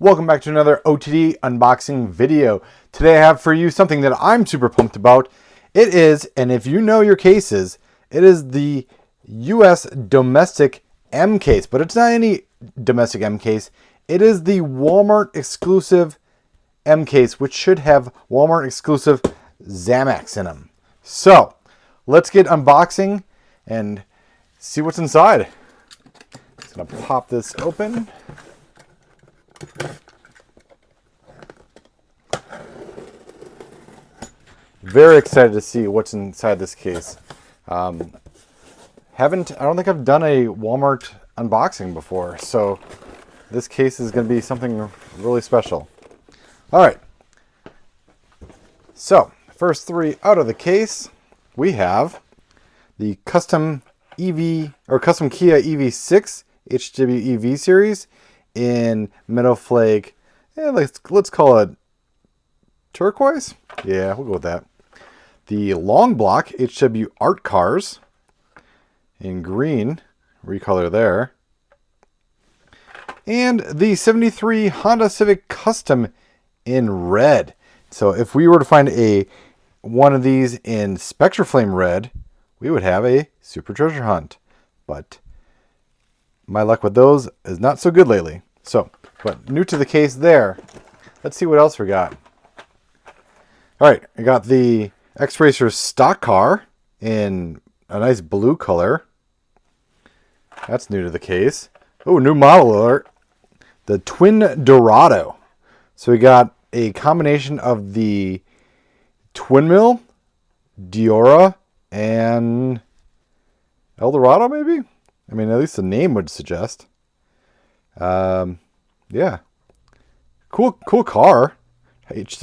Welcome back to another OTD unboxing video. Today I have for you something that I'm super pumped about. It is, and if you know your cases, it is the US domestic M case, but it's not any domestic M case. It is the Walmart exclusive M case, which should have Walmart exclusive Zamacs in them. So let's get unboxing and see what's inside. Just gonna pop this open. Very excited to see what's inside this case. I don't think I've done a Walmart unboxing before, so this case is going to be something really special. All right. So, first three out of the case, we have the custom Kia EV6 HWEV series in Meadow Flake. Let's call it turquoise. Yeah, we'll go with that. The long block HW Art Cars in green, recolor there. And the 73 Honda Civic Custom in red. So if we were to find one of these in Spectra Flame red, we would have a super treasure hunt. But my luck with those is not so good lately. So, but new to the case there. Let's see what else we got. All right, I got the X-Racer stock car in a nice blue color. That's new to the case. Oh, new model alert. The Twin Dorado. So we got a combination of the Twin Mill, Diora, and Eldorado, maybe? I mean, at least the name would suggest. Yeah. Cool car.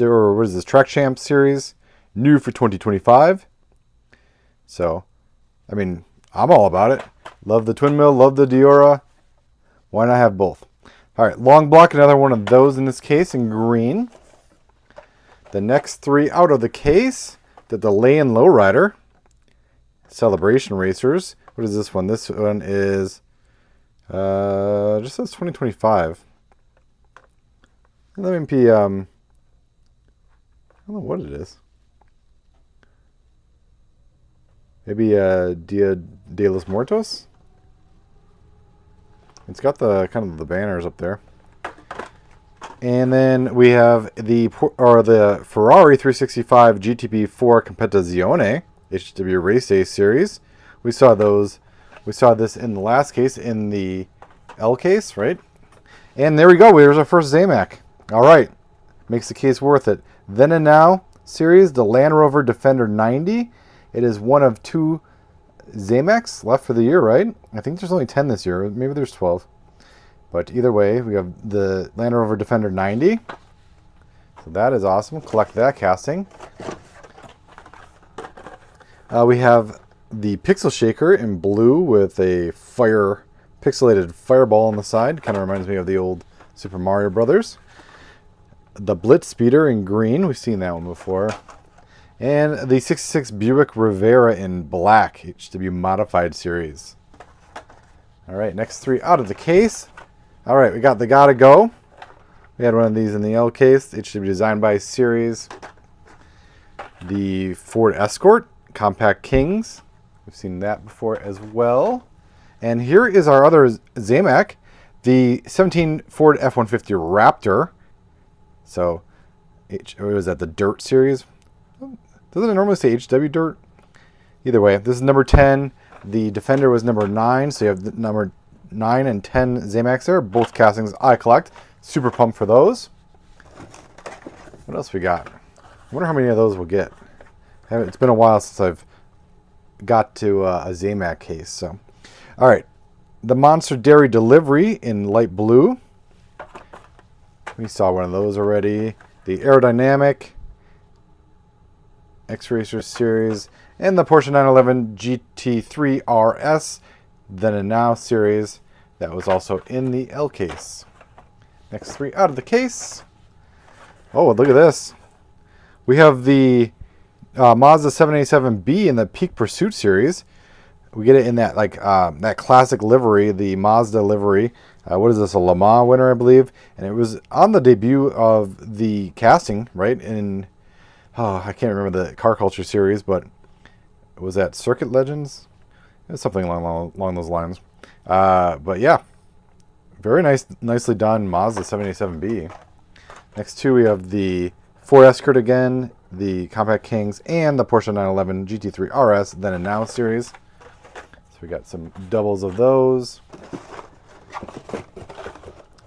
Or what is this? Track Champ series. New for 2025. So, I mean, I'm all about it. Love the Twin Mill, love the Diora. Why not have both? All right, long block, another one of those in this case in green. The next three out of the case, the Lay-In Lowrider. Celebration Racers. What is this one? This one is, just says 2025. Let me be, I don't know what it is. Maybe Dia de los Muertos? It's got the kind of the banners up there. And then we have the Ferrari 365 GTB4 Competizione HW Race Day series. We saw this in the last case, in the L case, right? And there we go. There's our first Zamac. All right. Makes the case worth it. Then and Now series, the Land Rover Defender 90. It is one of two Zamacs left for the year, right? I think there's only 10 this year. Maybe there's 12. But either way, we have the Land Rover Defender 90. So that is awesome. Collect that casting. We have the Pixel Shaker in blue with a pixelated fireball on the side. Kind of reminds me of the old Super Mario Brothers. The Blitz Speeder in green. We've seen that one before. And the 66 Buick Rivera in black, HW Modified Series. All right, next three out of the case. All right, we got the Gotta Go. We had one of these in the L case, HW Designed by Series. The Ford Escort, Compact Kings. We've seen that before as well. And here is our other Zamac, the 17 Ford F-150 Raptor. So, was that the Dirt series? Doesn't it normally say HW Dirt? Either way, this is number 10. The Defender was number 9, so you have the number 9 and 10 Zamacs there. Both castings I collect. Super pumped for those. What else we got? I wonder how many of those we'll get. It's been a while since I've got to a Zamac case. So, all right. The Monster Dairy Delivery in light blue. We saw one of those already. The Aerodynamic X-Racer series, and the Porsche 911 GT3 RS, Then and Now series. That was also in the L case. Next three out of the case. Oh, look at this. We have the Mazda 787B in the Peak Pursuit series. We get it in that like that classic livery, the Mazda livery. What is this? A Le Mans winner, I believe, and it was on the debut of the casting, right? In I can't remember the car culture series, but was that Circuit Legends? It was something along those lines. But yeah, very nicely done Mazda 787B. Next two, we have the Ford Escort again, the Compact Kings, and the Porsche 911 GT3 RS, then and now series. So we got some doubles of those.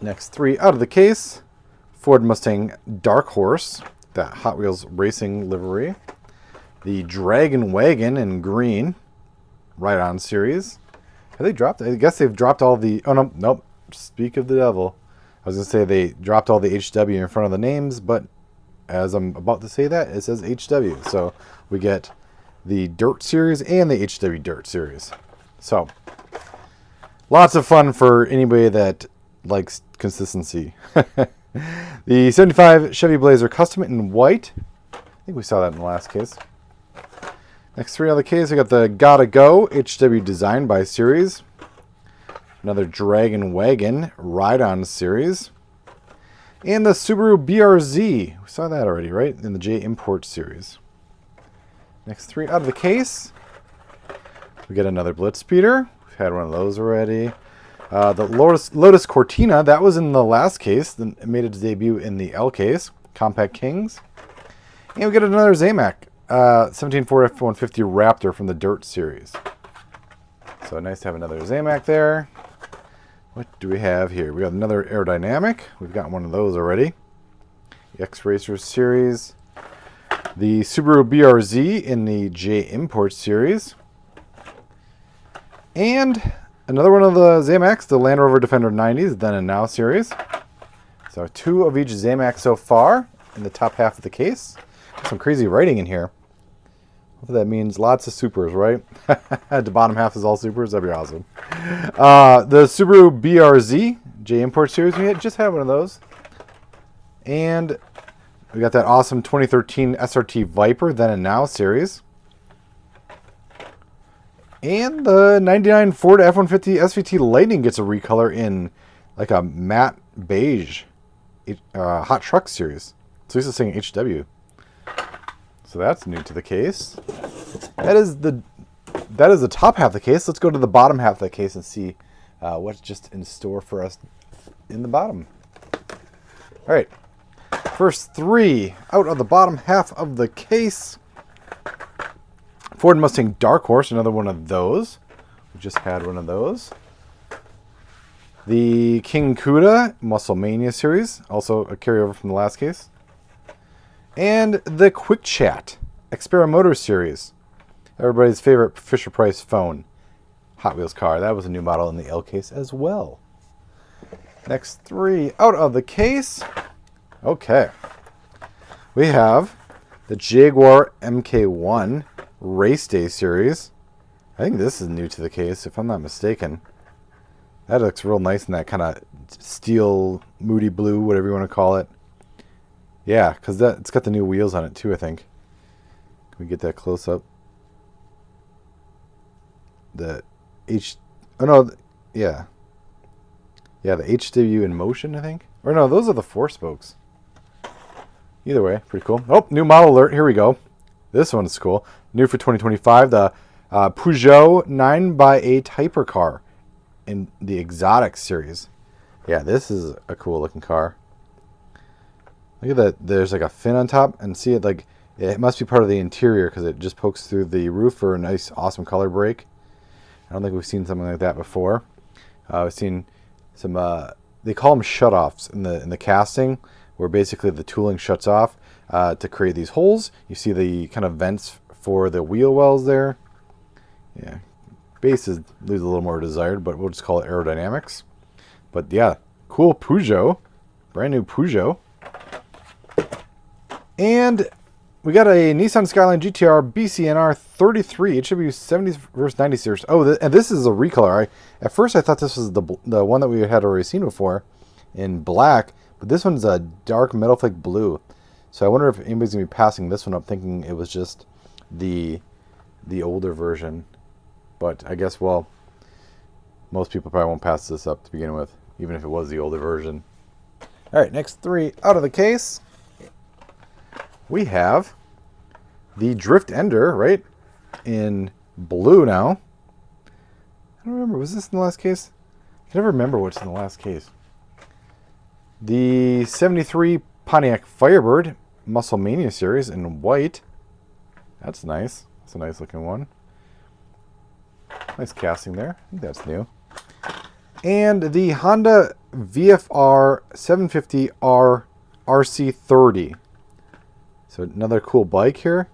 Next three out of the case, Ford Mustang Dark Horse, that Hot Wheels Racing livery. The Dragon Wagon in green, Ride-On series. Have they dropped? I guess they've dropped all the... Oh, no, nope. Speak of the devil. I was going to say they dropped all the HW in front of the names, but as I'm about to say that, it says HW. So we get the Dirt series and the HW Dirt series. So lots of fun for anybody that likes consistency. The 75 Chevy Blazer Custom in white. I think we saw that in the last case. Next three on the case, we got the Gotta Go HW Design by Series. Another Dragon Wagon Ride-On series. And the Subaru BRZ. We saw that already, right? In the J Import series. Next three out of the case. We get another Blitz Speeder. We've had one of those already. The Lotus Cortina. That was in the last case. Then it made its debut in the L case. Compact Kings. And we get another Zamac. 17 Ford F-150 Raptor from the Dirt series. So nice to have another Zamac there. What do we have here? We got another Aerodynamic. We've got one of those already. The X-Racers series. The Subaru BRZ in the J Import series. And another one of the Zamacs, the Land Rover Defender 90s, then and now series. So two of each Zamac so far in the top half of the case. Some crazy writing in here. Hopefully that means lots of supers, right? The bottom half is all supers. That'd be awesome. The Subaru BRZ J Import series. We just had one of those. And we got that awesome 2013 SRT Viper then and now series. And the 99 Ford F-150 SVT Lightning gets a recolor in like a matte beige hot truck series. So this is saying HW. So that's new to the case. That is the top half of the case. Let's go to the bottom half of the case and see what's just in store for us in the bottom. All right. First three out of the bottom half of the case. Ford Mustang Dark Horse, another one of those. We just had one of those. The King Cuda Muscle Mania series, also a carryover from the last case. And the Quick Chat Xpera Motor series. Everybody's favorite Fisher-Price phone. Hot Wheels car. That was a new model in the L case as well. Next three out of the case. Okay. We have the Jaguar MK1 Race Day series. I think this is new to the case, if I'm not mistaken. That looks real nice in that kind of steel, moody blue, whatever you want to call it. Yeah, because it's got the new wheels on it too, I think. Can we get that close up? The yeah, the HW in motion, I think. Or no, those are the 4 spokes. Either way, pretty cool. Oh, new model alert. Here we go. This one's cool. New for 2025, the Peugeot 9x8 hypercar in the Exotic series. Yeah, this is a cool looking car. Look at that. There's like a fin on top, and see it like it must be part of the interior because it just pokes through the roof for a nice, awesome color break. I don't think we've seen something like that before. We've seen some. They call them shutoffs in the casting, where basically the tooling shuts off to create these holes. You see the kind of vents for the wheel wells there. Yeah, base leaves a little more desired, but we'll just call it aerodynamics. But yeah, cool Peugeot, brand new Peugeot. And we got a Nissan Skyline GTR BCNR 33. It should be 70 versus 90 series. Oh, and this is a recolor. At first I thought this was the one that we had already seen before in black, but this one's a dark metal flake blue. So I wonder if anybody's gonna be passing this one up thinking it was just the older version. But I guess, well, most people probably won't pass this up to begin with, even if it was the older version. All right, next 3 out of the case. We have the Drift Ender, right, in blue now. I don't remember. Was this in the last case? I can never remember what's in the last case. The 73 Pontiac Firebird Muscle Mania series in white. That's nice. That's a nice looking one. Nice casting there. I think that's new. And the Honda VFR 750R RC30. So another cool bike here.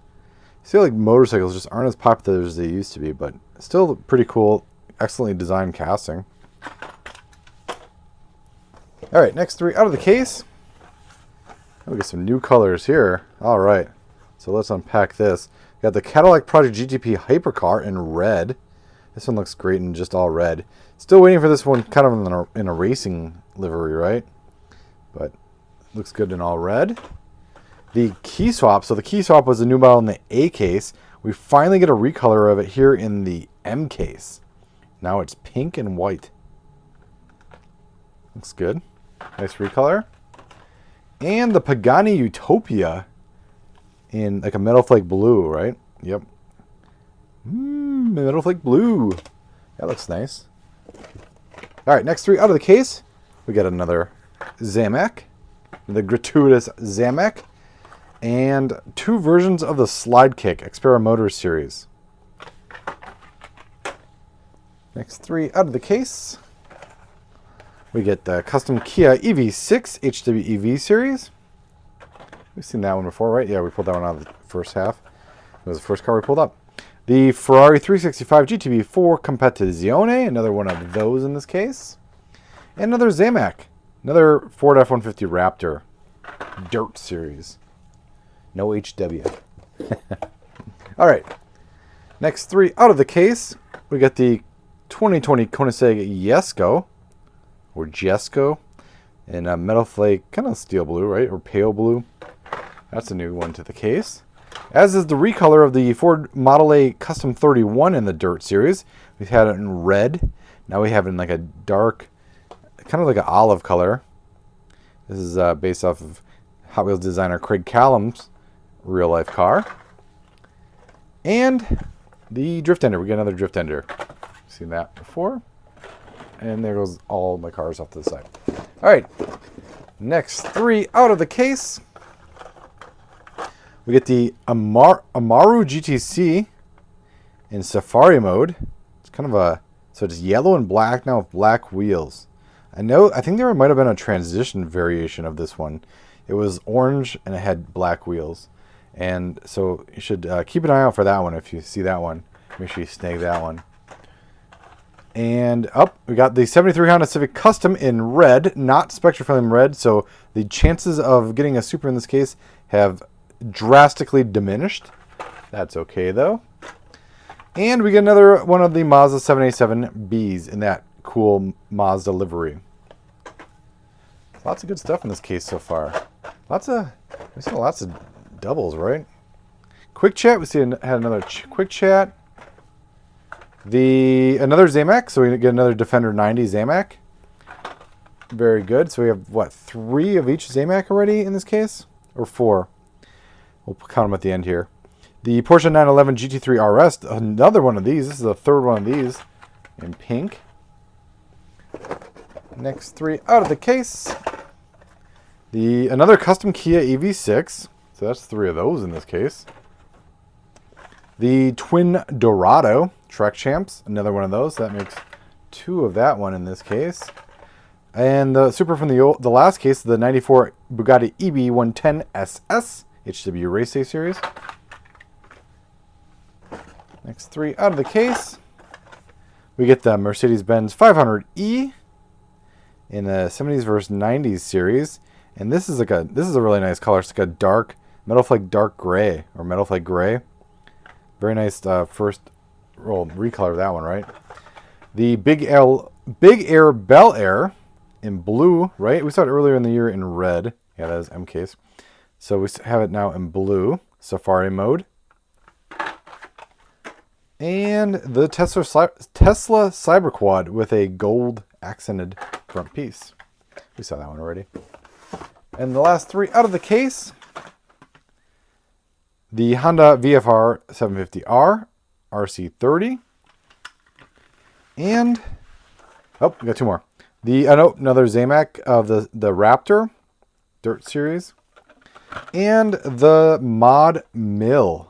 I feel like motorcycles just aren't as popular as they used to be, but still pretty cool, excellently designed casting. All right, next 3 out of the case. We get some new colors here. All right, so let's unpack this. We got the Cadillac Project GTP Hypercar in red. This one looks great in just all red. Still waiting for this one kind of in a racing livery, right? But looks good in all red. The key swap. So the key swap was a new model in the A case. We finally get a recolor of it here in the M case. Now it's pink and white. Looks good. Nice recolor. And the Pagani Utopia in like a metal flake blue, right? Yep. Metal flake blue. That looks nice. All right, next 3 out of the case. We got another Zamac, the gratuitous Zamac, and 2 versions of the Slide Kick Xpera Motors series. Next 3 out of the case. We get the custom Kia EV6 HWEV series. We've seen that one before, right? Yeah, we pulled that one out of the first half. It was the first car we pulled up. The Ferrari 365 GTB4 Competizione, another one of those in this case. And another Zamac, another Ford F-150 Raptor Dirt series. No HW. All right. Next 3 out of the case. We got the 2020 Koenigsegg Jesko, or Jesko, in a metal flake, kind of steel blue, right? Or pale blue. That's a new one to the case. As is the recolor of the Ford Model A Custom 31 in the Dirt series. We've had it in red. Now we have it in like a dark, kind of like an olive color. This is based off of Hot Wheels designer Craig Callum's real life car. And the Drift Ender. We get another Drift Ender. Seen that before. And there goes all my cars off to the side. All right. Next 3 out of the case. We get the Amaru GTC in Safari mode. It's kind of a, so it's yellow and black now with black wheels. I think there might have been a transition variation of this one. It was orange and it had black wheels. And so you should keep an eye out for that one if you see that one. Make sure you snag that one. And we got the 73 Honda Civic Custom in red, not Spectrafilm red. So the chances of getting a Super in this case have drastically diminished. That's okay though. And we get another one of the Mazda 787Bs in that cool Mazda livery. Lots of good stuff in this case so far. We've seen lots of doubles, right? Quick chat. We had another quick chat. Another Zamac. So we get another Defender 90 Zamac. Very good. So we have what, 3 of each Zamac already in this case, or 4? We'll count them at the end here. The Porsche 911 GT3 RS, another one of these. This is the 3rd one of these in pink. Next 3 out of the case. Another custom Kia EV6. So that's 3 of those in this case. The Twin Dorado Trek Champs, another one of those. That makes 2 of that one in this case. And the Super from the last case, the 94 Bugatti EB110 SS. HW Race Day Series. Next 3 out of the case. We get the Mercedes-Benz 500E in the 70s versus 90s series. And this is a really nice color. It's like a dark, metal flake dark gray, or metal flake gray. Very nice first recolor of that one, right? The Big Air Bel Air in blue, right? We saw it earlier in the year in red. Yeah, that is M case. So we have it now in blue, Safari mode. And the Tesla Cyberquad with a gold accented front piece. We saw that one already. And the last three out of the case, the Honda VFR 750R RC30. And, oh, we got two more. Another Zamac of the Raptor Dirt Series. And the Mod Mill.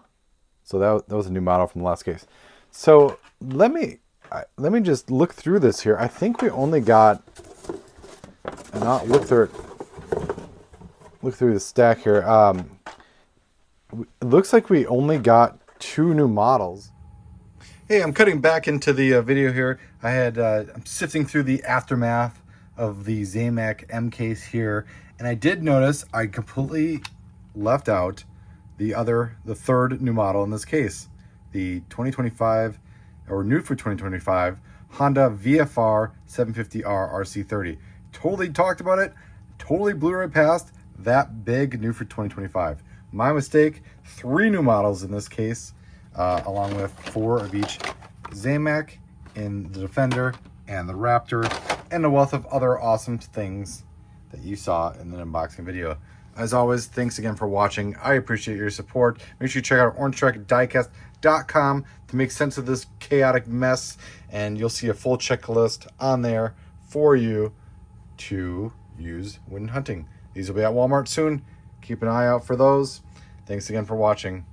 So that was a new model from the last case. So let me just look through this here. I think we only got, and I'll look through the stack here. It looks like we only got 2 new models. Hey, I'm cutting back into the video here. I'm sifting through the aftermath of the Zamac M case here, and I did notice I completely left out the third new model in this case, the 2025, or new for 2025, Honda VFR 750R RC30. Totally talked about it, totally blew right past that big new for 2025. My mistake. 3 new models in this case, along with 4 of each Zamac in the Defender and the Raptor, and a wealth of other awesome things that you saw in the unboxing video. As always, thanks again for watching. I appreciate your support. Make sure you check out orangetruckdiecast.com to make sense of this chaotic mess, and you'll see a full checklist on there for you to use when hunting. These will be at Walmart soon. Keep an eye out for those. Thanks again for watching.